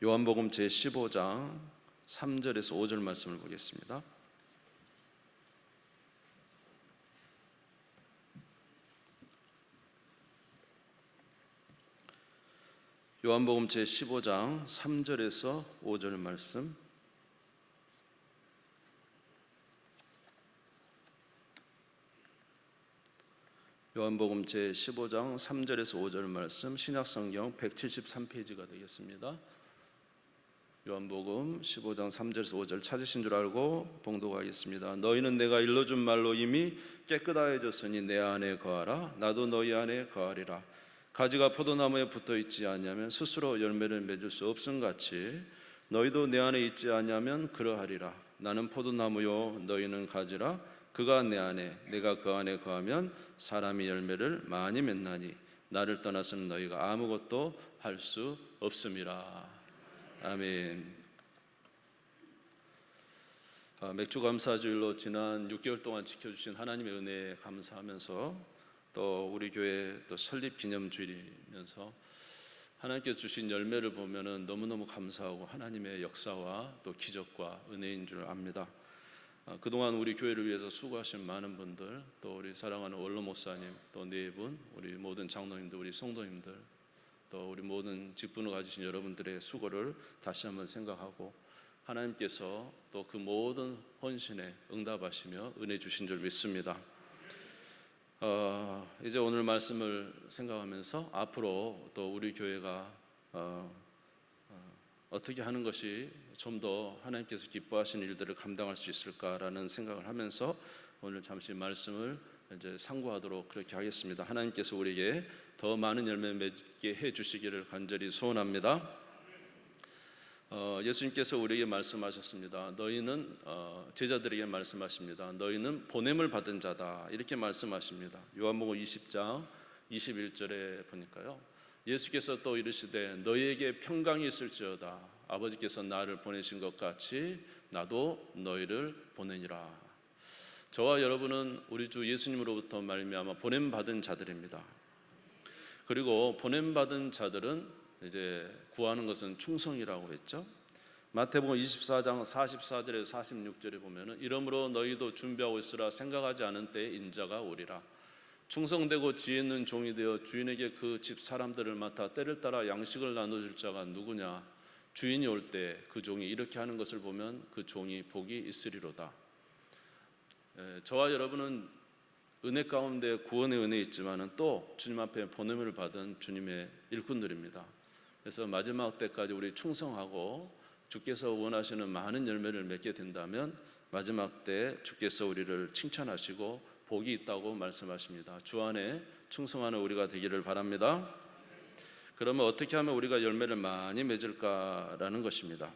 요한복음 제15장 3절에서 5절 말씀을 보겠습니다. 요한복음 제15장 3절에서 5절 말씀. 요한복음 제15장 3절에서 5절 말씀, 신약성경 173페이지가 되겠습니다. 요한복음 15장 3절에서 5절 찾으신 줄 알고 봉독하겠습니다. 너희는 내가 일러준 말로 이미 깨끗하여졌으니 내 안에 거하라. 나도 너희 안에 거하리라. 가지가 포도나무에 붙어있지 아니하면 스스로 열매를 맺을 수 없음같이 너희도 내 안에 있지 아니하면 그러하리라. 나는 포도나무요 너희는 가지라. 그가 내 안에 내가 그 안에 거하면 사람이 열매를 많이 맺나니 나를 떠나서는 너희가 아무것도 할 수 없음이라. 아멘. 맥주 감사주일로 지난 6개월 동안 지켜주신 하나님의 은혜에 감사하면서 또 우리 교회 또 설립 기념주일이면서 하나님께서 주신 열매를 보면은 너무너무 감사하고 하나님의 역사와 또 기적과 은혜인 줄 압니다. 그동안 우리 교회를 위해서 수고하신 많은 분들, 또 우리 사랑하는 원로 목사님, 또 네 분, 우리 모든 장로님들, 우리 성도님들, 또 우리 모든 직분을 가지신 여러분들의 수고를 다시 한번 생각하고 하나님께서 또 그 모든 헌신에 응답하시며 은혜 주신 줄 믿습니다. 이제 오늘 말씀을 생각하면서 앞으로 또 우리 교회가 어떻게 하는 것이 좀 더 하나님께서 기뻐하시는 일들을 감당할 수 있을까라는 생각을 하면서 오늘 잠시 말씀을 이제 상고하도록 그렇게 하겠습니다. 하나님께서 우리에게 더 많은 열매 맺게 해 주시기를 간절히 소원합니다. 예수님께서 우리에게 말씀하셨습니다. 너희는 제자들에게 말씀하십니다. 너희는 보냄을 받은 자다 이렇게 말씀하십니다. 요한복음 20장 21절에 보니까요, 예수께서 또 이르시되 너희에게 평강이 있을지어다. 아버지께서 나를 보내신 것 같이 나도 너희를 보내니라. 저와 여러분은 우리 주 예수님으로부터 말미암아 보냄받은 자들입니다. 그리고 보냄받은 자들은 이제 구하는 것은 충성이라고 했죠. 마태복음 24장 44절에서 46절에 보면은 이러므로 너희도 준비하고 있으라. 생각하지 않은 때에 인자가 오리라. 충성되고 지혜 있는 종이 되어 주인에게 그 집 사람들을 맡아 때를 따라 양식을 나눠줄 자가 누구냐. 주인이 올 때 그 종이 이렇게 하는 것을 보면 그 종이 복이 있으리로다. 저와 여러분은 은혜 가운데 구원의 은혜 있지만은 또 주님 앞에 보냄을 받은 주님의 일꾼들입니다. 그래서 마지막 때까지 우리 충성하고 주께서 원하시는 많은 열매를 맺게 된다면 마지막 때 주께서 우리를 칭찬하시고 복이 있다고 말씀하십니다. 주 안에 충성하는 우리가 되기를 바랍니다. 그러면 어떻게 하면 우리가 열매를 많이 맺을까라는 것입니다.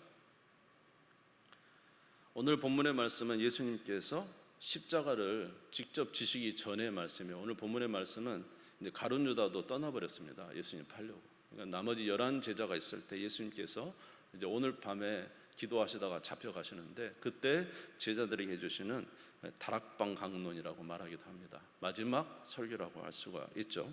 오늘 본문의 말씀은 예수님께서 십자가를 직접 지시기 전의 말씀이에요. 오늘 본문의 말씀은 이제 가룟 유다도 떠나버렸습니다. 예수님 팔려고. 그러니까 나머지 11 제자가 있을 때 예수님께서 이제 오늘 밤에 기도하시다가 잡혀가시는데 그때 제자들에게 해주시는 다락방 강론이라고 말하기도 합니다. 마지막 설교라고 할 수가 있죠.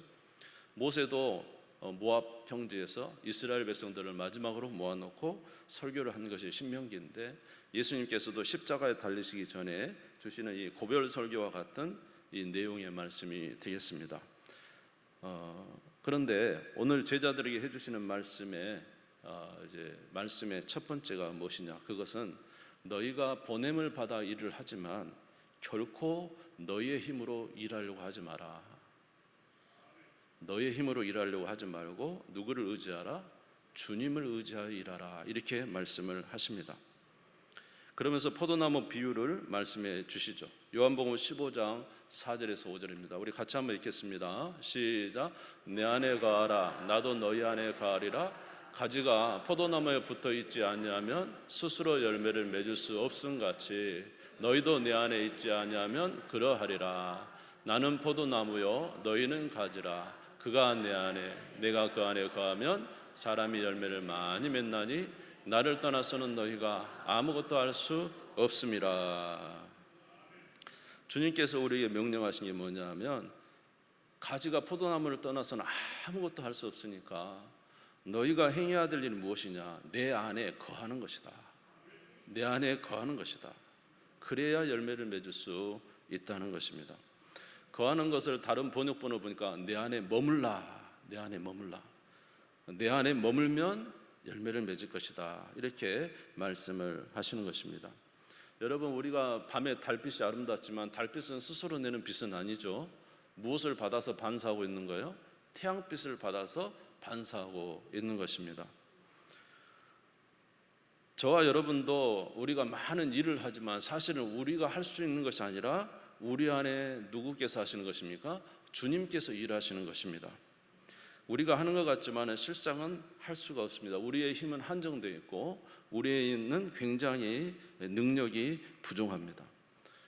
모세도 모압 평지에서 이스라엘 백성들을 마지막으로 모아놓고 설교를 한 것이 신명기인데 예수님께서도 십자가에 달리시기 전에 주시는 이 고별 설교와 같은 이 내용의 말씀이 되겠습니다. 그런데 오늘 제자들에게 해주시는 말씀의 첫 번째가 무엇이냐? 그것은 너희가 보냄을 받아 일을 하지만 결코 너희의 힘으로 일하려고 하지 마라. 너희의 힘으로 일하려고 하지 말고 누구를 의지하라? 주님을 의지하여 일하라. 이렇게 말씀을 하십니다. 그러면서 포도나무 비유를 말씀해 주시죠. 요한복음 15장 4절에서 5절입니다. 우리 같이 한번 읽겠습니다. 시작. 내 안에 거하라. 나도 너희 안에 거하리라. 가지가 포도나무에 붙어 있지 아니하면 스스로 열매를 맺을 수 없음같이 너희도 내 안에 있지 아니하면 그러하리라. 나는 포도나무요 너희는 가지라. 그가 내 안에 내가 그 안에 거하면 사람이 열매를 많이 맺나니 나를 떠나서는 너희가 아무것도 할 수 없음이라. 주님께서 우리에게 명령하신 게 뭐냐면 가지가 포도나무를 떠나서는 아무것도 할 수 없으니까 너희가 행해야 될 일은 무엇이냐? 내 안에 거하는 것이다. 내 안에 거하는 것이다. 그래야 열매를 맺을 수 있다는 것입니다. 거하는 것을 다른 번역본을 보니까 내 안에 머물라, 내 안에 머물라, 내 안에 머물면 열매를 맺을 것이다, 이렇게 말씀을 하시는 것입니다. 여러분, 우리가 밤에 달빛이 아름답지만 달빛은 스스로 내는 빛은 아니죠. 무엇을 받아서 반사하고 있는 거예요? 태양빛을 받아서 반사하고 있는 것입니다. 저와 여러분도 우리가 많은 일을 하지만 사실은 우리가 할 수 있는 것이 아니라 우리 안에 누구께서 하시는 것입니까? 주님께서 일하시는 것입니다. 우리가 하는 것 같지만 실상은 할 수가 없습니다. 우리의 힘은 한정되어 있고 우리에는 굉장히 능력이 부족합니다.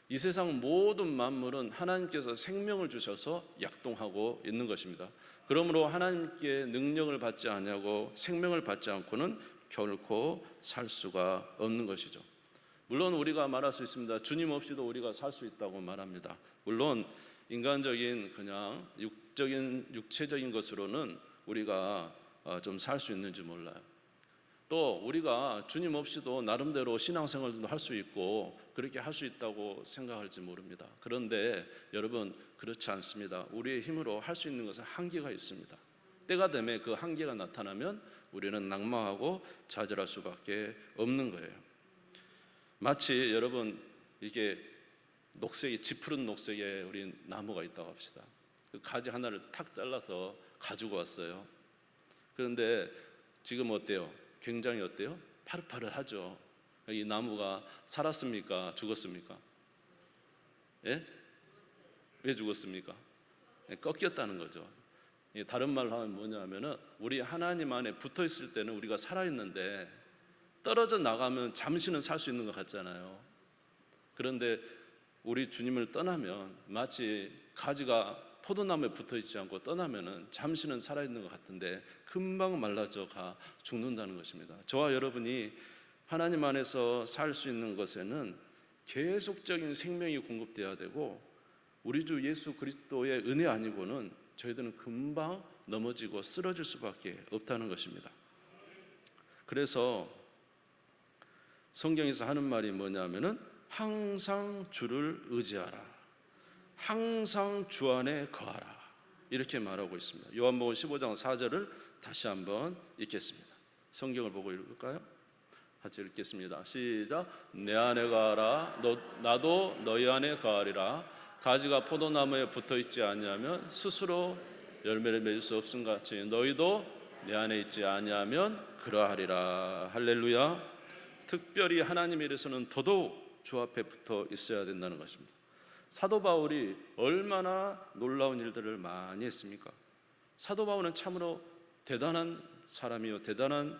이 세상 모든 만물은 하나님께서 생명을 주셔서 약동하고 있는 것입니다. 그러므로 하나님께 능력을 받지 않냐고 생명을 받지 않고는 결코 살 수가 없는 것이죠. 물론 우리가 말할 수 있습니다. 주님 없이도 우리가 살 수 있다고 말합니다. 물론 인간적인 그냥 육체적인 것으로는 우리가 좀 살 수 있는지 몰라요. 또 우리가 주님 없이도 나름대로 신앙생활도 할 수 있고 그렇게 할 수 있다고 생각할지 모릅니다. 그런데 여러분, 그렇지 않습니다. 우리의 힘으로 할 수 있는 것은 한계가 있습니다. 때가 되면 그 한계가 나타나면 우리는 낙망하고 좌절할 수밖에 없는 거예요. 마치 여러분, 이게 녹색이 짙은 녹색의 우리 나무가 있다고 합시다. 그 가지 하나를 탁 잘라서 가지고 왔어요. 그런데 지금 어때요? 굉장히 어때요? 파릇파릇하죠. 이 나무가 살았습니까? 죽었습니까? 예? 왜 죽었습니까? 꺾였다는 거죠. 다른 말로 하면 뭐냐면은 우리 하나님 안에 붙어 있을 때는 우리가 살아 있는데 떨어져 나가면 잠시는 살 수 있는 것 같잖아요. 그런데 우리 주님을 떠나면 마치 가지가 포도나무에 붙어 있지 않고 떠나면은 잠시는 살아 있는 것 같은데 금방 말라져 가 죽는다는 것입니다. 저와 여러분이 하나님 안에서 살 수 있는 것에는 계속적인 생명이 공급돼야 되고 우리 주 예수 그리스도의 은혜 아니고는 저희들은 금방 넘어지고 쓰러질 수밖에 없다는 것입니다. 그래서 성경에서 하는 말이 뭐냐면은 항상 주를 의지하라, 항상 주 안에 거하라, 이렇게 말하고 있습니다. 요한복음 15장 4절을 다시 한번 읽겠습니다. 성경을 보고 읽을까요? 같이 읽겠습니다. 시작. 내 안에 거하라, 나도 너희 안에 거하리라. 가지가 포도나무에 붙어 있지 아니하면 스스로 열매를 맺을 수 없음 같이 너희도 내 안에 있지 아니하면 그러하리라. 할렐루야. 특별히 하나님에 대해서는 더더욱 주 앞에 붙어 있어야 된다는 것입니다. 사도 바울이 얼마나 놀라운 일들을 많이 했습니까? 사도 바울은 참으로 대단한 사람이요, 대단한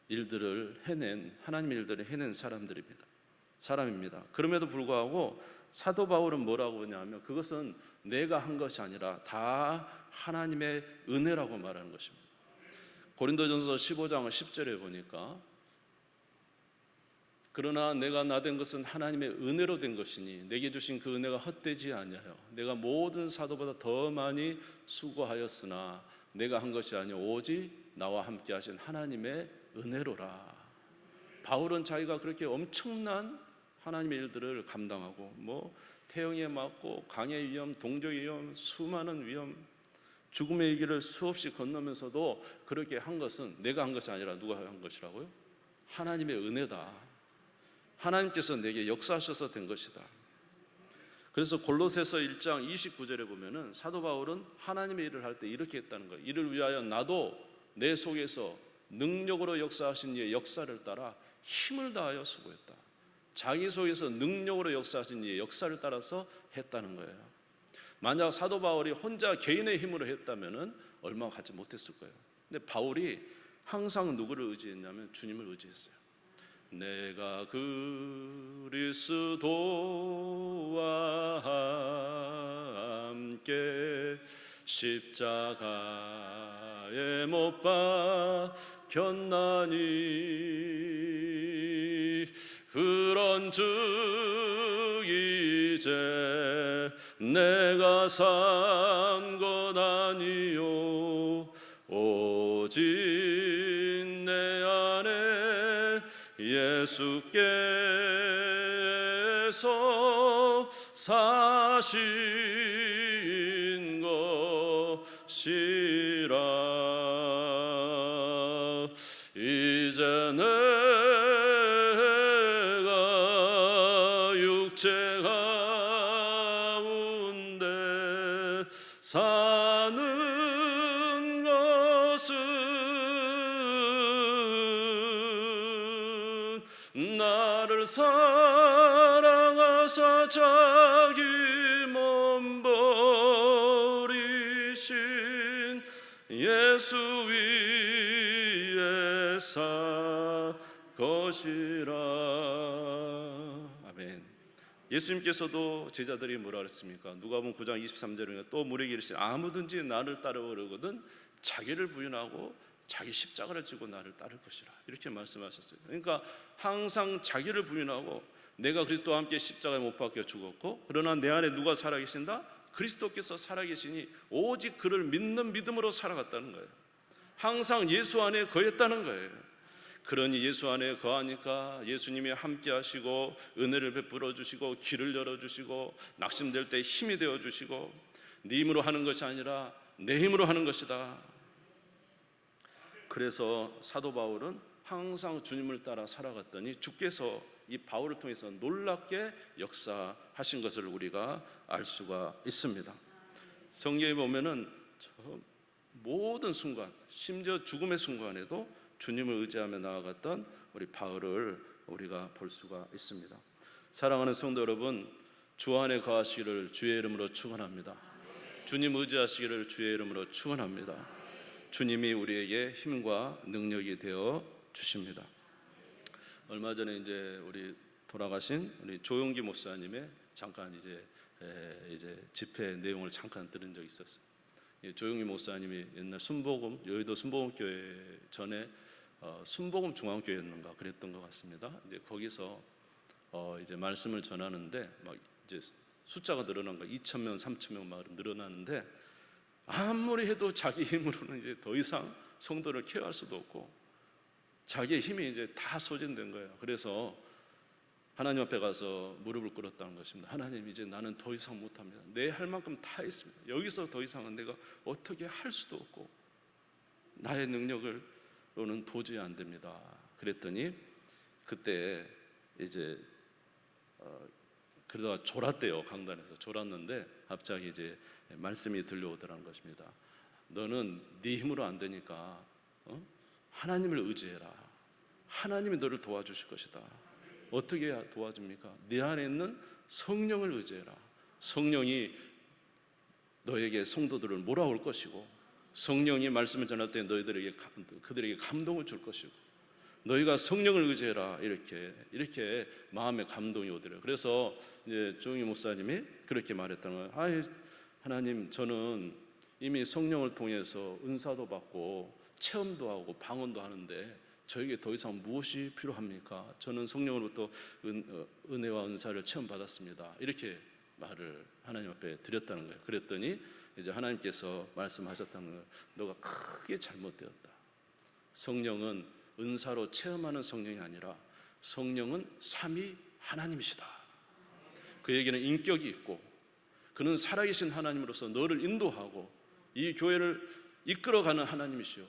일들을 해낸, 하나님의 일들을 해낸 사람입니다. 그럼에도 불구하고 사도 바울은 뭐라고 하냐면 그것은 내가 한 것이 아니라 다 하나님의 은혜라고 말하는 것입니다. 고린도전서 15장 10절에 보니까 그러나 내가 나된 것은 하나님의 은혜로 된 것이니 내게 주신 그 은혜가 헛되지 아니하여 내가 모든 사도보다 더 많이 수고하였으나 내가 한 것이 아니오 오직 나와 함께 하신 하나님의 은혜로라. 바울은 자기가 그렇게 엄청난 하나님의 일들을 감당하고 태형에 맞고 강의 위험, 동족의 위험, 수많은 위험, 죽음의 길을 수없이 건너면서도 그렇게 한 것은 내가 한 것이 아니라 누가 한 것이라고요? 하나님의 은혜다. 하나님께서 내게 역사하셔서 된 것이다. 그래서 골로새서 1장 29절에 보면은 사도 바울은 하나님의 일을 할 때 이렇게 했다는 거예요. 이를 위하여 나도 내 속에서 능력으로 역사하신 이의 역사를 따라 힘을 다하여 수고했다. 자기 속에서 능력으로 역사하신 이의 역사를 따라서 했다는 거예요. 만약 사도 바울이 혼자 개인의 힘으로 했다면은 얼마 갖지 못했을 거예요. 근데 바울이 항상 누구를 의지했냐면 주님을 의지했어요. 내가 그리스도와 함께 십자가에 못 박혔나니 그런즉 이제 내가 산 것 아니요 오직 예수께서 사신 것이라. 이제 내가 육체 가운데 사는 것은 나를 사랑하사 자기 몸 버리신 예수 위에 사 것이라. 아멘. 예수님께서도 제자들이 뭐라 그랬습니까? 누가복음 9장 23절에 또 물에게 이르시되 아무든지 나를 따르거든 자기를 부인하고 자기 십자가를 지고 나를 따를 것이라, 이렇게 말씀하셨어요. 그러니까 항상 자기를 부인하고 내가 그리스도와 함께 십자가에 못 박혀 죽었고, 그러나 내 안에 누가 살아계신다? 그리스도께서 살아계시니 오직 그를 믿는 믿음으로 살아갔다는 거예요. 항상 예수 안에 거했다는 거예요. 그러니 예수 안에 거하니까 예수님이 함께 하시고 은혜를 베풀어 주시고 길을 열어 주시고 낙심될 때 힘이 되어 주시고, 네 힘으로 하는 것이 아니라 내 힘으로 하는 것이다. 그래서 사도 바울은 항상 주님을 따라 살아갔더니 주께서 이 바울을 통해서 놀랍게 역사하신 것을 우리가 알 수가 있습니다. 성경에 보면은 모든 순간, 심지어 죽음의 순간에도 주님을 의지하며 나아갔던 우리 바울을 우리가 볼 수가 있습니다. 사랑하는 성도 여러분, 주 안에 거하시기를 주의 이름으로 축원합니다. 주님 의지하시기를 주의 이름으로 축원합니다. 주님이 우리에게 힘과 능력이 되어 주십니다. 얼마 전에 이제 우리 돌아가신 우리 조용기 목사님의 잠깐 이제 집회 내용을 잠깐 들은 적이 있었어요. 조용기 목사님이 옛날 순복음, 여의도 순복음교회 전에 순복음 중앙교회였는가 그랬던 것 같습니다. 이제 거기서 이제 말씀을 전하는데 막 이제 숫자가 늘어난 거 2,000명, 3,000명 막 늘어나는데, 아무리 해도 자기 힘으로는 이제 더 이상 성도를 케어할 수도 없고 자기의 힘이 이제 다 소진된 거예요. 그래서 하나님 앞에 가서 무릎을 꿇었다는 것입니다. 하나님, 이제 나는 더 이상 못합니다. 내 할 만큼 다 했습니다. 여기서 더 이상은 내가 어떻게 할 수도 없고 나의 능력으로는 도저히 안 됩니다. 그랬더니 그때 이제 그러다가 졸았대요. 강단에서 졸았는데 갑자기 이제 말씀이 들려오더라는 것입니다. 너는 네 힘으로 안 되니까 하나님을 의지해라. 하나님이 너를 도와주실 것이다. 어떻게 해야 도와줍니까? 네 안에 있는 성령을 의지해라. 성령이 너에게 성도들을 몰아올 것이고, 성령이 말씀을 전할 때 그들에게 감동을 줄 것이고, 너희가 성령을 의지해라. 이렇게 마음에 감동이 오더래요. 그래서 이제 조용희 목사님이 그렇게 말했다는 거예요. 하나님, 저는 이미 성령을 통해서 은사도 받고 체험도 하고 방언도 하는데 저에게 더 이상 무엇이 필요합니까? 저는 성령으로부터 은혜와 은사를 체험받았습니다. 이렇게 말을 하나님 앞에 드렸다는 거예요. 그랬더니 이제 하나님께서 말씀하셨다는 거예요. 너가 크게 잘못되었다. 성령은 은사로 체험하는 성령이 아니라 성령은 삼위 하나님이시다. 그에게는 인격이 있고 그는 살아계신 하나님으로서 너를 인도하고 이 교회를 이끌어가는 하나님이시오.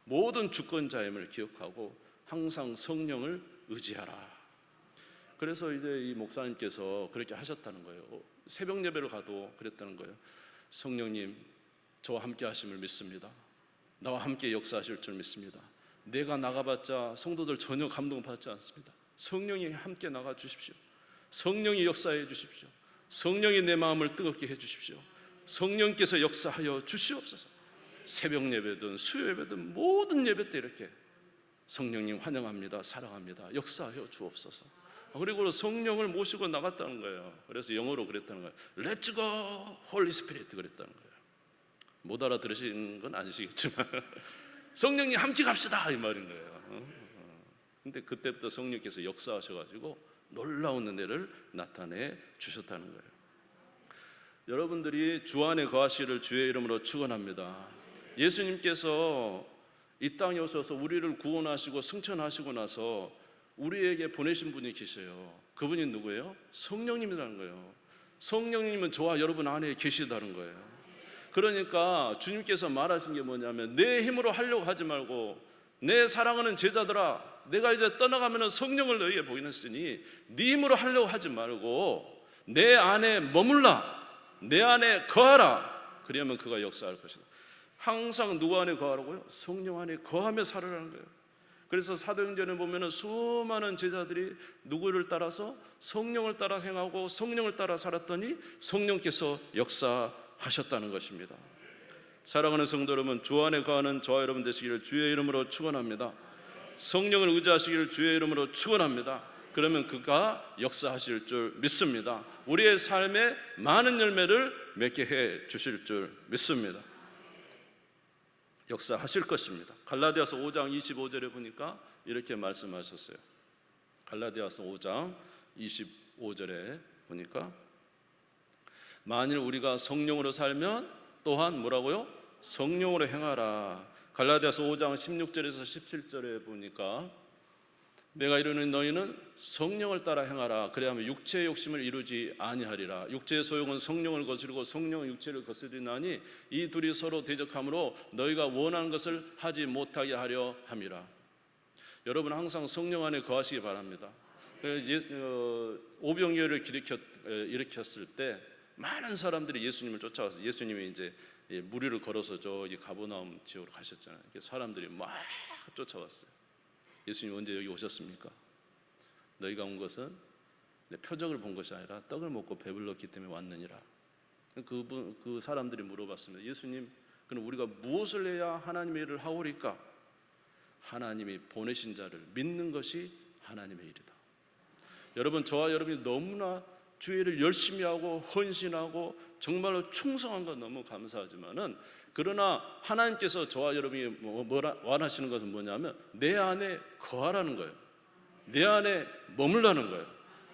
모든 주권자임을 기억하고 항상 성령을 의지하라. 그래서 이제 이 목사님께서 그렇게 하셨다는 거예요. 새벽 예배를 가도 그랬다는 거예요. 성령님, 저와 함께 하심을 믿습니다. 나와 함께 역사하실 줄 믿습니다. 내가 나가봤자 성도들 전혀 감동받지 않습니다. 성령이 함께 나가 주십시오. 성령이 역사해 주십시오. 성령이 내 마음을 뜨겁게 해 주십시오. 성령께서 역사하여 주시옵소서. 새벽 예배든 수요 예배든 모든 예배 때 이렇게 성령님 환영합니다. 사랑합니다. 역사하여 주옵소서. 그리고 성령을 모시고 나갔다는 거예요. 그래서 영어로 그랬다는 거예요. Let's go, Holy Spirit 그랬다는 거예요. 못 알아들으시는 건 아니시겠지만 성령님 함께 갑시다 이 말인 거예요. 근데 그때부터 성령께서 역사하셔가지고 놀라운 은혜를 나타내 주셨다는 거예요. 여러분들이 주 안에 거하시기를 주의 이름으로 축원합니다. 예수님께서 이 땅에 오셔서 우리를 구원하시고 승천하시고 나서 우리에게 보내신 분이 계셔요. 그분이 누구예요? 성령님이라는 거예요. 성령님은 저와 여러분 안에 계시다는 거예요. 그러니까 주님께서 말하신 게 뭐냐면, 내 힘으로 하려고 하지 말고, 내 사랑하는 제자들아, 내가 이제 떠나가면 성령을 너희에게 보이느니 네 힘으로 하려고 하지 말고 내 안에 머물라, 내 안에 거하라. 그러면 그가 역사할 것이다. 항상 누구 안에 거하라고요? 성령 안에 거하며 살으라는 거예요. 그래서 사도행전에 보면은 수많은 제자들이 누구를 따라서? 성령을 따라 행하고 성령을 따라 살았더니 성령께서 역사하셨다는 것입니다. 사랑하는 성도 여러분, 주 안에 거하는 저와 여러분 되시기를 주의 이름으로 축원합니다. 성령을 의지하시기를 주의 이름으로 축원합니다. 그러면 그가 역사하실 줄 믿습니다. 우리의 삶에 많은 열매를 맺게 해 주실 줄 믿습니다. 역사하실 것입니다. 갈라디아서 5장 25절에 보니까 이렇게 말씀하셨어요. 갈라디아서 5장 25절에 보니까, 만일 우리가 성령으로 살면 또한 뭐라고요? 성령으로 행하라. 갈라디아서 5장 16절에서 17절에 보니까, 내가 이르는 너희는 성령을 따라 행하라. 그래야만 육체의 욕심을 이루지 아니하리라. 육체의 소욕은 성령을 거스르고 성령은 육체를 거스리나니 이 둘이 서로 대적함으로 너희가 원하는 것을 하지 못하게 하려 함이라. 여러분 항상 성령 안에 거하시기 바랍니다. 오병이어를 일으켰을 때 많은 사람들이 예수님을 쫓아와서, 예수님이 이제 무리를 걸어서 저기 가버나움 지역으로 가셨잖아요. 사람들이 막 쫓아왔어요. 예수님 언제 여기 오셨습니까? 너희가 온 것은 내 표적을 본 것이 아니라 떡을 먹고 배불렀기 때문에 왔느니라. 그 사람들이 물어봤습니다. 예수님, 그럼 우리가 무엇을 해야 하나님의 일을 하오리까? 하나님이 보내신 자를 믿는 것이 하나님의 일이다. 여러분, 저와 여러분이 너무나 주의 일을 열심히 하고 헌신하고 정말로 충성한 건 너무 감사하지만은, 그러나 하나님께서 저와 여러분이 원하시는 것은 뭐냐면 내 안에 거하라는 거예요. 내 안에 머물라는 거예요.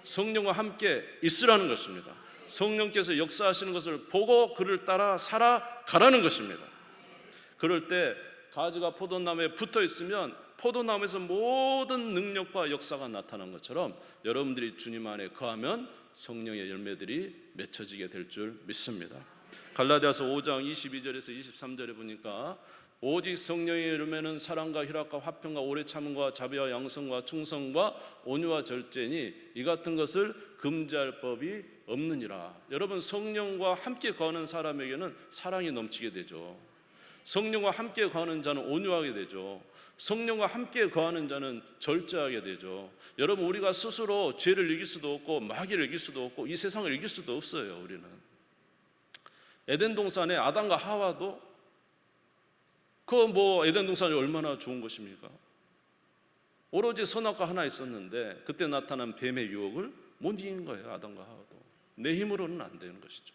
성령과 함께 있으라는 것입니다. 성령께서 역사하시는 것을 보고 그를 따라 살아가라는 것입니다. 그럴 때 가지가 포도나무에 붙어 있으면 포도나무에서 모든 능력과 역사가 나타난 것처럼 여러분들이 주님 안에 거하면 성령의 열매들이 맺혀지게 될 줄 믿습니다. 갈라디아서 5장 22절에서 23절에 보니까, 오직 성령의 열매는 사랑과 희락과 화평과 오래 참음과 자비와 양성과 충성과 온유와 절제니 이 같은 것을 금지할 법이 없느니라. 여러분, 성령과 함께 거하는 사람에게는 사랑이 넘치게 되죠. 성령과 함께 거하는 자는 온유하게 되죠. 성령과 함께 거하는 자는 절제하게 되죠. 여러분, 우리가 스스로 죄를 이길 수도 없고 마귀를 이길 수도 없고 이 세상을 이길 수도 없어요. 우리는 에덴 동산에 아담과 하와도 에덴 동산이 얼마나 좋은 것입니까? 오로지 선악과 하나 있었는데 그때 나타난 뱀의 유혹을 못 이긴 거예요. 아담과 하와도 내 힘으로는 안 되는 것이죠.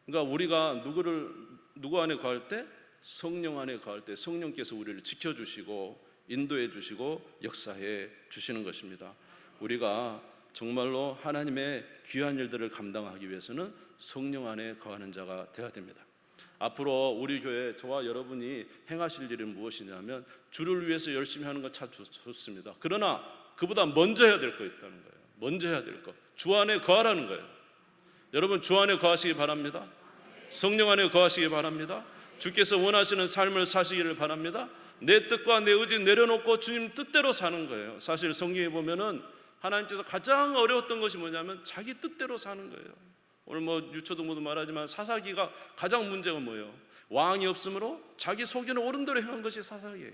그러니까 우리가 누구 안에 거할 때? 성령 안에 거할 때 성령께서 우리를 지켜주시고 인도해 주시고 역사해 주시는 것입니다. 우리가 정말로 하나님의 귀한 일들을 감당하기 위해서는 성령 안에 거하는 자가 되어야 됩니다. 앞으로 우리 교회 저와 여러분이 행하실 일은 무엇이냐면, 주를 위해서 열심히 하는 것 참 좋습니다. 그러나 그보다 먼저 해야 될 거 있다는 거예요. 먼저 해야 될 것, 주 안에 거하라는 거예요. 여러분, 주 안에 거하시기 바랍니다. 성령 안에 거하시기 바랍니다. 주께서 원하시는 삶을 사시기를 바랍니다. 내 뜻과 내 의지 내려놓고 주님 뜻대로 사는 거예요. 사실 성경에 보면은 하나님께서 가장 어려웠던 것이 뭐냐면 자기 뜻대로 사는 거예요. 오늘 유초동부도 말하지만 사사기가 가장 문제가 뭐예요? 왕이 없으므로 자기 속에는 옳은 대로 행한 것이 사사기예요.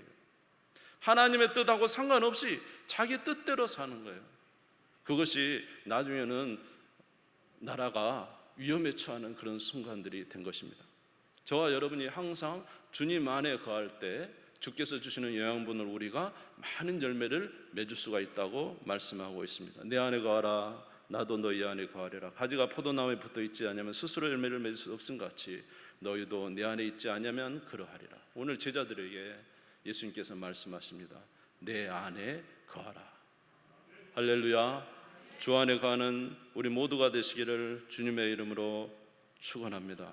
하나님의 뜻하고 상관없이 자기 뜻대로 사는 거예요. 그것이 나중에는 나라가 위험에 처하는 그런 순간들이 된 것입니다. 저와 여러분이 항상 주님 안에 거할 때 주께서 주시는 영양분을 우리가 많은 열매를 맺을 수가 있다고 말씀하고 있습니다. 내 안에 거하라, 나도 너희 안에 거하리라. 가지가 포도나무에 붙어 있지 않으면 스스로 열매를 맺을 수 없음 같이 너희도 내 안에 있지 않으면 그러하리라. 오늘 제자들에게 예수님께서 말씀하십니다. 내 안에 거하라. 할렐루야. 주 안에 거하는 우리 모두가 되시기를 주님의 이름으로 축원합니다.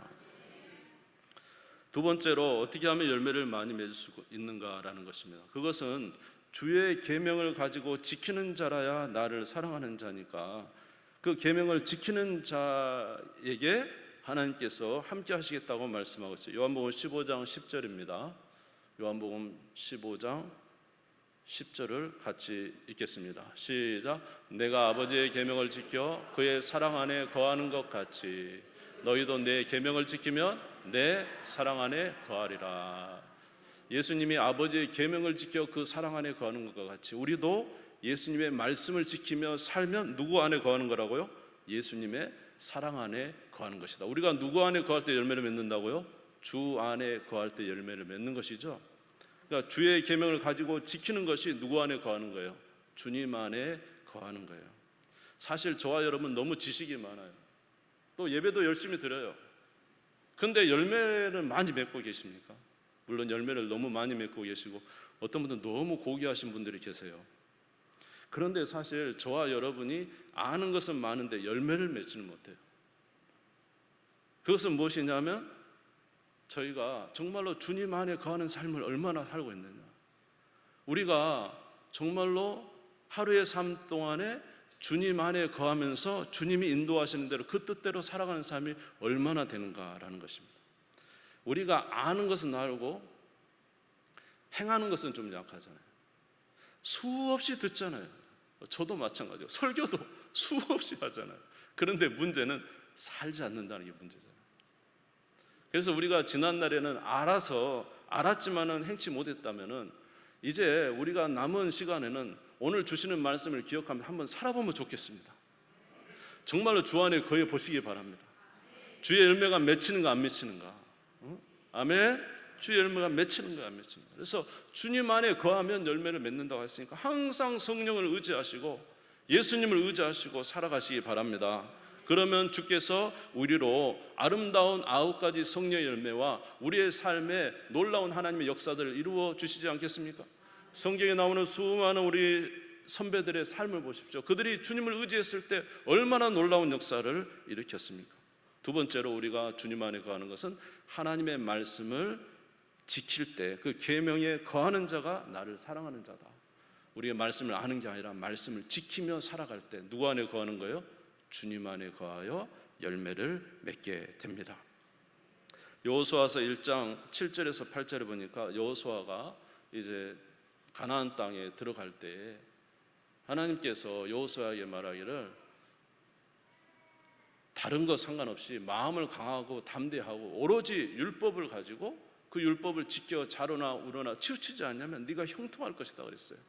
두 번째로 어떻게 하면 열매를 많이 맺을 수 있는가라는 것입니다. 그것은 주의 계명을 가지고 지키는 자라야 나를 사랑하는 자니까 그 계명을 지키는 자에게 하나님께서 함께 하시겠다고 말씀하고 있어요. 요한복음 15장 10절입니다. 요한복음 15장 10절을 같이 읽겠습니다. 시작. 내가 아버지의 계명을 지켜 그의 사랑 안에 거하는 것 같이 너희도 내 계명을 지키면 내 사랑 안에 거하리라. 예수님이 아버지의 계명을 지켜 그 사랑 안에 거하는 것과 같이 우리도 예수님의 말씀을 지키며 살면 누구 안에 거하는 거라고요? 예수님의 사랑 안에 거하는 것이다. 우리가 누구 안에 거할 때 열매를 맺는다고요? 주 안에 거할 때 열매를 맺는 것이죠. 그러니까 주의 계명을 가지고 지키는 것이 누구 안에 거하는 거예요? 주님 안에 거하는 거예요. 사실 저와 여러분 너무 지식이 많아요. 또 예배도 열심히 드려요. 근데 열매를 많이 맺고 계십니까? 물론 열매를 너무 많이 맺고 계시고 어떤 분들은 너무 고귀하신 분들이 계세요. 그런데 사실 저와 여러분이 아는 것은 많은데 열매를 맺지는 못해요. 그것은 무엇이냐면 저희가 정말로 주님 안에 거하는 삶을 얼마나 살고 있느냐. 우리가 정말로 하루의 삶 동안에 주님 안에 거하면서 주님이 인도하시는 대로 그 뜻대로 살아가는 삶이 얼마나 되는가라는 것입니다. 우리가 아는 것은 알고 행하는 것은 좀 약하잖아요. 수없이 듣잖아요. 저도 마찬가지예요. 설교도 수없이 하잖아요. 그런데 문제는 살지 않는다는 게 문제잖아요. 그래서 우리가 지난날에는 알았지만은 행치 못했다면은 이제 우리가 남은 시간에는 오늘 주시는 말씀을 기억하며 한번 살아보면 좋겠습니다. 정말로 주 안에 거해 보시기 바랍니다. 주의 열매가 맺히는가 안 맺히는가. 아멘. 주의 열매가 맺히는가 안 맺히는가. 그래서 주님 안에 거하면 열매를 맺는다고 했으니까 항상 성령을 의지하시고 예수님을 의지하시고 살아가시기 바랍니다. 그러면 주께서 우리로 아름다운 9가지 성령의 열매와 우리의 삶에 놀라운 하나님의 역사들을 이루어 주시지 않겠습니까? 성경에 나오는 수많은 우리 선배들의 삶을 보십시오. 그들이 주님을 의지했을 때 얼마나 놀라운 역사를 일으켰습니까? 두 번째로 우리가 주님 안에 거하는 것은 하나님의 말씀을 지킬 때 그 계명에 거하는 자가 나를 사랑하는 자다. 우리가 말씀을 아는 게 아니라 말씀을 지키며 살아갈 때 누구 안에 거하는 거예요? 주님 안에 거하여 열매를 맺게 됩니다. 여호수아서 1장 7절에서 8절에 보니까 여호수아가 이제 가나안 땅에 들어갈 때 하나님께서 여호수아에게 말하기를 다른 거 상관없이 마음을 강하고 담대하고 오로지 율법을 가지고 그 율법을 지켜 자로나 우로나 치우치지 않냐면 네가 형통할 것이다 그랬어요.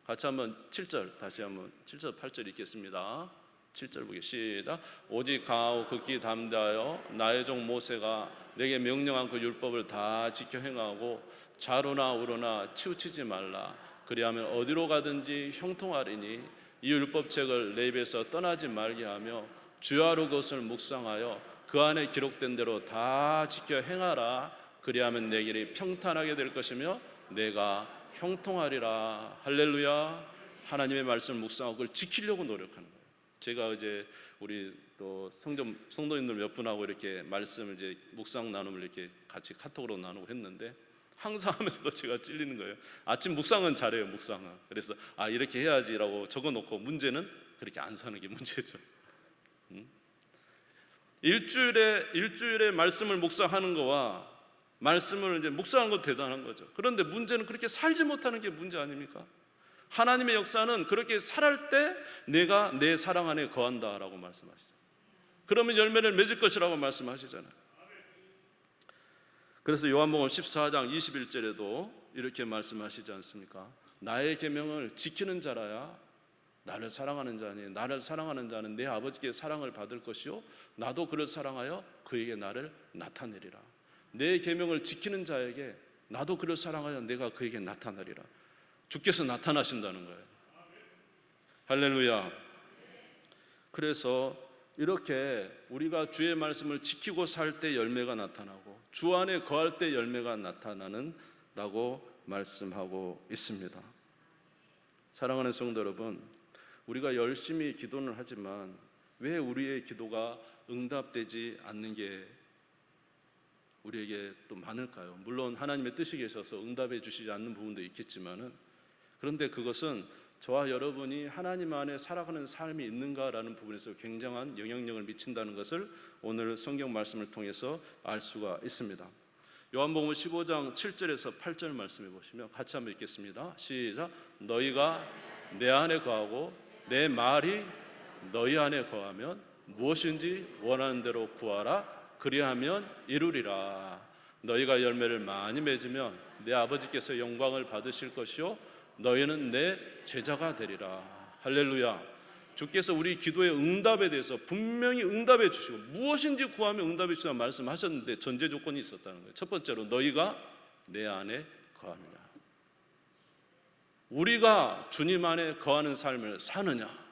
같이 한번 7절 다시 한번 7절 8절 읽겠습니다. 7절 보기 시작. 오직 강하고 극히 담대하여 나의 종 모세가 내게 명령한 그 율법을 다 지켜 행하고 자로나 우로나 치우치지 말라. 그리하면 어디로 가든지 형통하리니 이 율법책을 내 입에서 떠나지 말게 하며 주야로 그것을 묵상하여 그 안에 기록된 대로 다 지켜 행하라. 그리하면 내 길이 평탄하게 될 것이며 내가 형통하리라. 할렐루야. 하나님의 말씀을 묵상하고 그걸 지키려고 노력하는 거예요. 제가 이제 우리 또 성도님들 몇 분하고 이렇게 말씀을 이제 묵상 나눔을 이렇게 같이 카톡으로 나누고 했는데 항상 하면서도 제가 찔리는 거예요. 아침 묵상은 잘해요, 묵상은. 그래서 이렇게 해야지라고 적어놓고 문제는 그렇게 안 사는 게 문제죠. 일주일에 말씀을 묵상하는 거와 말씀을 이제 묵상하는 것 대단한 거죠. 그런데 문제는 그렇게 살지 못하는 게 문제 아닙니까? 하나님의 역사는 그렇게 살할 때 내가 내 사랑 안에 거한다라고 말씀하시죠. 그러면 열매를 맺을 것이라고 말씀하시잖아요. 그래서 요한복음 14장 21절에도 이렇게 말씀하시지 않습니까? 나의 계명을 지키는 자라야 나를 사랑하는 자니 나를 사랑하는 자는 내 아버지께 사랑을 받을 것이요 나도 그를 사랑하여 그에게 나를 나타내리라. 내 계명을 지키는 자에게 나도 그를 사랑하여 내가 그에게 나타나리라. 주께서 나타나신다는 거예요. 할렐루야. 그래서 이렇게 우리가 주의 말씀을 지키고 살 때 열매가 나타나고 주 안에 거할 때 열매가 나타나는다고 말씀하고 있습니다. 사랑하는 성도 여러분, 우리가 열심히 기도는 하지만 왜 우리의 기도가 응답되지 않는 게 우리에게 또 많을까요? 물론 하나님의 뜻이 계셔서 응답해 주시지 않는 부분도 있겠지만은 그런데 그것은 저와 여러분이 하나님 안에 살아가는 삶이 있는가라는 부분에서 굉장한 영향력을 미친다는 것을 오늘 성경 말씀을 통해서 알 수가 있습니다. 요한복음 15장 7절에서 8절 말씀해 보시면 같이 한번 읽겠습니다. 시작. 너희가 내 안에 거하고 내 말이 너희 안에 거하면 무엇인지 원하는 대로 구하라. 그리하면 이루리라. 너희가 열매를 많이 맺으면 내 아버지께서 영광을 받으실 것이요 너희는 내 제자가 되리라. 할렐루야. 주께서 우리 기도의 응답에 대해서 분명히 응답해 주시고 무엇인지 구하면 응답해 주시라 말씀하셨는데 전제 조건이 있었다는 거예요. 첫 번째로 너희가 내 안에 거하느냐. 우리가 주님 안에 거하는 삶을 사느냐.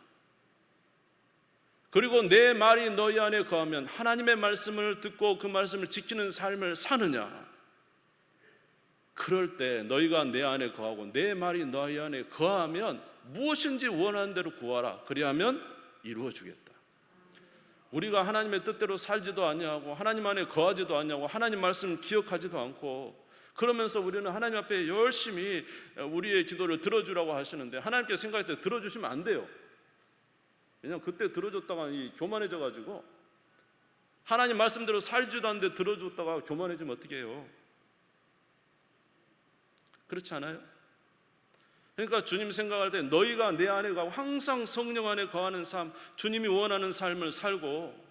그리고 내 말이 너희 안에 거하면 하나님의 말씀을 듣고 그 말씀을 지키는 삶을 사느냐. 그럴 때 너희가 내 안에 거하고 내 말이 너희 안에 거하면 무엇인지 원하는 대로 구하라. 그리하면 이루어 주겠다. 우리가 하나님의 뜻대로 살지도 아니하고 하나님 안에 거하지도 않냐고 하나님 말씀을 기억하지도 않고 그러면서 우리는 하나님 앞에 열심히 우리의 기도를 들어주라고 하시는데 하나님께 생각할 때 들어주시면 안 돼요. 왜냐하면 그때 들어줬다가 교만해져 가지고 하나님 말씀대로 살지도 않는데 들어줬다가 교만해지면 어떻게 해요? 그렇지 않아요? 그러니까 주님 생각할 때 너희가 내 안에 가고 항상 성령 안에 거하는 삶, 주님이 원하는 삶을 살고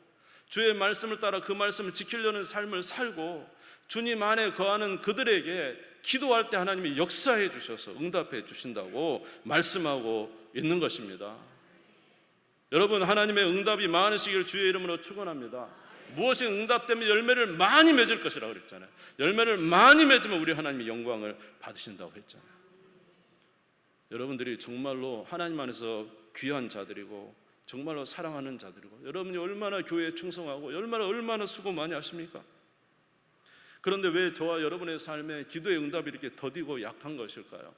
주의 말씀을 따라 그 말씀을 지키려는 삶을 살고 주님 안에 거하는 그들에게 기도할 때 하나님이 역사해 주셔서 응답해 주신다고 말씀하고 있는 것입니다. 여러분, 하나님의 응답이 많으시길 주의 이름으로 축원합니다. 무엇이 응답되면 열매를 많이 맺을 것이라고 그랬잖아요. 열매를 많이 맺으면 우리 하나님이 영광을 받으신다고 했잖아요. 여러분들이 정말로 하나님 안에서 귀한 자들이고 정말로 사랑하는 자들이고 여러분이 얼마나 교회에 충성하고 얼마나 수고 많이 하십니까? 그런데 왜 저와 여러분의 삶에 기도의 응답이 이렇게 더디고 약한 것일까요?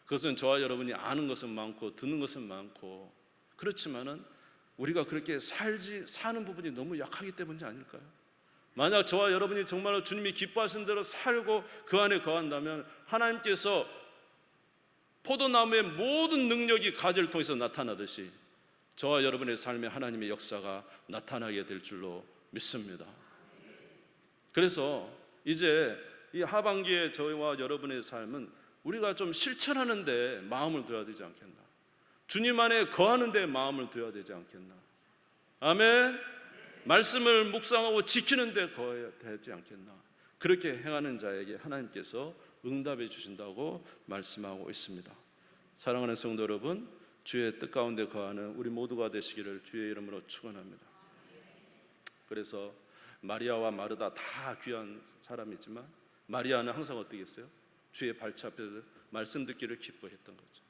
그것은 저와 여러분이 아는 것은 많고 듣는 것은 많고 그렇지만은 우리가 그렇게 사는 부분이 너무 약하기 때문이 아닐까요? 만약 저와 여러분이 정말로 주님이 기뻐하신 대로 살고 그 안에 거한다면 하나님께서 포도나무의 모든 능력이 가지를 통해서 나타나듯이 저와 여러분의 삶에 하나님의 역사가 나타나게 될 줄로 믿습니다. 그래서 이제 이 하반기에 저와 여러분의 삶은 우리가 좀 실천하는 데 마음을 둬야 되지 않겠나? 주님 안에 거하는 데 마음을 둬야 되지 않겠나? 아멘. 말씀을 묵상하고 지키는 데 거해야 되지 않겠나? 그렇게 행하는 자에게 하나님께서 응답해 주신다고 말씀하고 있습니다. 사랑하는 성도 여러분, 주의 뜻 가운데 거하는 우리 모두가 되시기를 주의 이름으로 축원합니다. 그래서 마리아와 마르다 다 귀한 사람이지만 마리아는 항상 어떻게 했어요? 주의 발치 앞에서 말씀 듣기를 기뻐했던 거죠.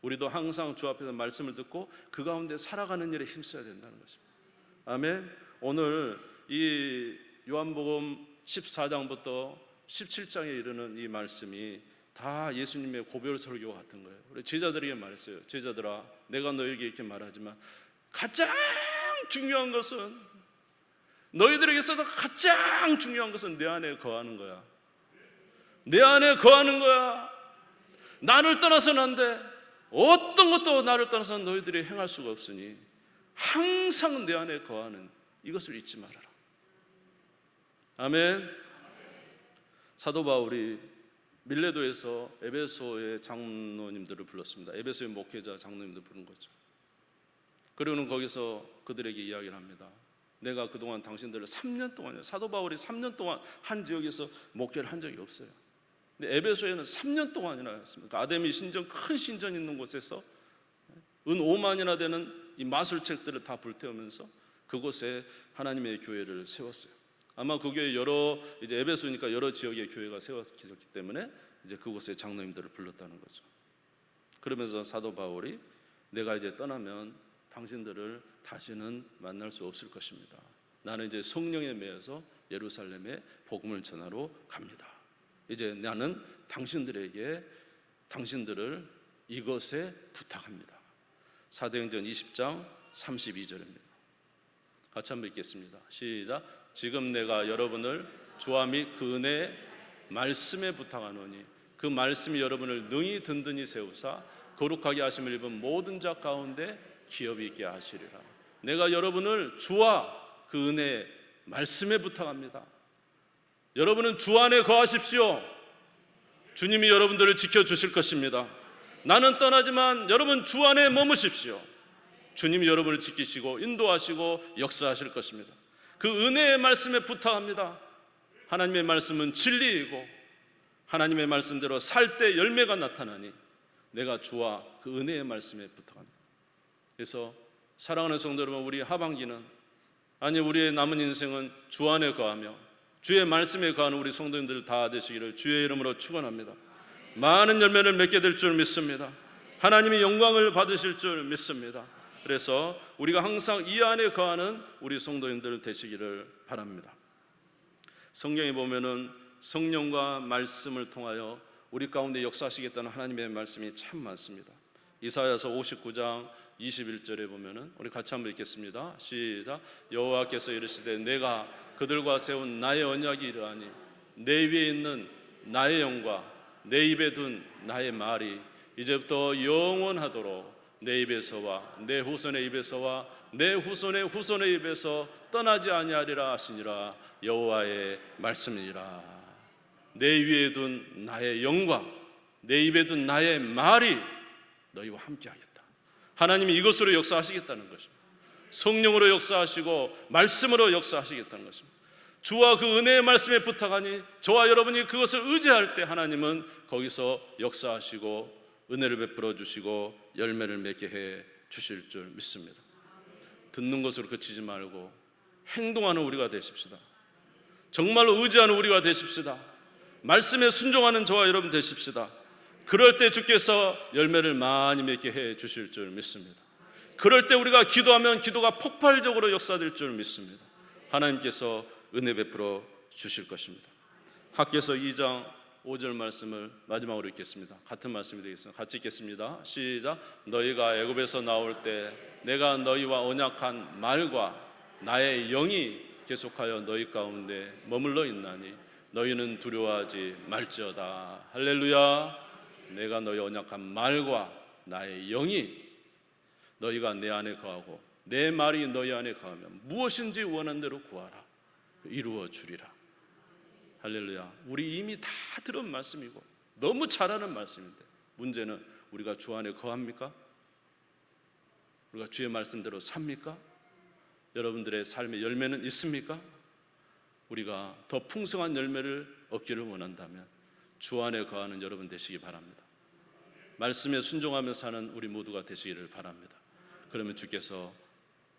우리도 항상 주 앞에서 말씀을 듣고 그 가운데 살아가는 일에 힘써야 된다는 것입니다. 아멘. 오늘 이 요한복음 14장부터 17장에 이르는 이 말씀이 다 예수님의 고별 설교와 같은 거예요. 우리 제자들에게 말했어요. 제자들아, 내가 너에게 이렇게 말하지만 가장 중요한 것은 너희들에게 있어서 가장 중요한 것은 내 안에 거하는 거야. 내 안에 거하는 거야. 나를 떠나서는 안 돼. 어떤 것도 나를 떠나서 너희들이 행할 수가 없으니 항상 내 안에 거하는 이것을 잊지 말아라. 아멘. 사도 바울이 밀레도에서 에베소의 장로님들을 불렀습니다. 에베소의 목회자 장로님들 부른 거죠. 그리고는 거기서 그들에게 이야기를 합니다. 내가 그동안 당신들을 3년 동안요. 사도 바울이 3년 동안 한 지역에서 목회를 한 적이 없어요. 근데 에베소에는 3년 동안이나 했습니다. 아데미 신전, 큰 신전 있는 곳에서 은 5만이나 되는 이 마술책들을 다 불태우면서 그곳에 하나님의 교회를 세웠어요. 아마 그 교회 이제 에베소니까 여러 지역의 교회가 세워졌기 때문에 이제 그곳에 장로님들을 불렀다는 거죠. 그러면서 사도 바울이 내가 이제 떠나면 당신들을 다시는 만날 수 없을 것입니다. 나는 이제 성령에 매여서 예루살렘에 복음을 전하러 갑니다. 이제 나는 당신들을 이것에 부탁합니다. 사도행전 20장 32절입니다. 같이 한번 읽겠습니다. 시작. 지금 내가 여러분을 주와 및 그 은혜의 말씀에 부탁하노니 그 말씀이 여러분을 능히 든든히 세우사 거룩하게 하심을 입은 모든 자 가운데 기업이 있게 하시리라. 내가 여러분을 주와 그 은혜의 말씀에 부탁합니다. 여러분은 주 안에 거하십시오. 주님이 여러분들을 지켜주실 것입니다. 나는 떠나지만 여러분 주 안에 머무십시오. 주님이 여러분을 지키시고 인도하시고 역사하실 것입니다. 그 은혜의 말씀에 부탁합니다. 하나님의 말씀은 진리이고 하나님의 말씀대로 살 때 열매가 나타나니 내가 주와 그 은혜의 말씀에 부탁합니다. 그래서 사랑하는 성도 여러분, 우리 하반기는 아니 우리의 남은 인생은 주 안에 거하며 주의 말씀에 거하는 우리 성도님들 다 되시기를 주의 이름으로 축원합니다. 많은 열매를 맺게 될 줄 믿습니다. 하나님이 영광을 받으실 줄 믿습니다. 그래서 우리가 항상 이 안에 거하는 우리 성도님들 되시기를 바랍니다. 성경에 보면은 성령과 말씀을 통하여 우리 가운데 역사하시겠다는 하나님의 말씀이 참 많습니다. 이사야서 59장 21절에 보면은 우리 같이 한번 읽겠습니다. 시작. 여호와께서 이르시되 내가 그들과 세운 나의 언약이 이러하니 내 위에 있는 나의 영과 내 입에 둔 나의 말이 이제부터 영원하도록 내 입에서와 내 후손의 입에서와 내 후손의 후손의 입에서 떠나지 아니하리라 하시니라. 여호와의 말씀이니라. 내 위에 둔 나의 영과 내 입에 둔 나의 말이 너희와 함께하겠다. 하나님이 이것으로 역사하시겠다는 것입니다. 성령으로 역사하시고 말씀으로 역사하시겠다는 것입니다. 주와 그 은혜의 말씀에 부탁하니 저와 여러분이 그것을 의지할 때 하나님은 거기서 역사하시고 은혜를 베풀어 주시고 열매를 맺게 해 주실 줄 믿습니다. 듣는 것으로 그치지 말고 행동하는 우리가 되십시다. 정말로 의지하는 우리가 되십시다. 말씀에 순종하는 저와 여러분 되십시다. 그럴 때 주께서 열매를 많이 맺게 해 주실 줄 믿습니다. 그럴 때 우리가 기도하면 기도가 폭발적으로 역사될 줄 믿습니다. 하나님께서 은혜 베풀어 주실 것입니다. 학개서 2장 5절 말씀을 마지막으로 읽겠습니다. 같은 말씀이 되겠습니다. 같이 읽겠습니다. 시작. 너희가 애굽에서 나올 때 내가 너희와 언약한 말과 나의 영이 계속하여 너희 가운데 머물러 있나니 너희는 두려워하지 말지어다. 할렐루야. 내가 너희 언약한 말과 나의 영이 너희가 내 안에 거하고 내 말이 너희 안에 거하면 무엇인지 원하는 대로 구하라. 이루어 주리라. 할렐루야. 우리 이미 다 들은 말씀이고 너무 잘하는 말씀인데 문제는 우리가 주 안에 거합니까? 우리가 주의 말씀대로 삽니까? 여러분들의 삶의 열매는 있습니까? 우리가 더 풍성한 열매를 얻기를 원한다면 주 안에 거하는 여러분 되시기 바랍니다. 말씀에 순종하며 사는 우리 모두가 되시기를 바랍니다. 그러면 주께서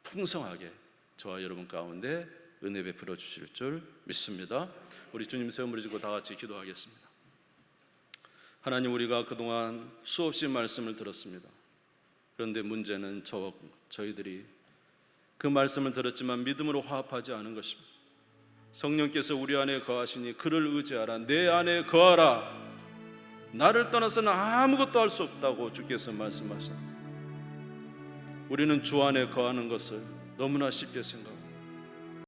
풍성하게 저와 여러분 가운데 은혜 베풀어 주실 줄 믿습니다. 우리 주님 세움 부르짖고 다 같이 기도하겠습니다. 하나님, 우리가 그동안 수없이 말씀을 들었습니다. 그런데 문제는 저희들이 그 말씀을 들었지만 믿음으로 화합하지 않은 것입니다. 성령께서 우리 안에 거하시니 그를 의지하라. 내 안에 거하라. 나를 떠나서는 아무것도 할 수 없다고 주께서 말씀하셨습니다. 우리는 주 안에 거하는 것을 너무나 쉽게 생각합니다.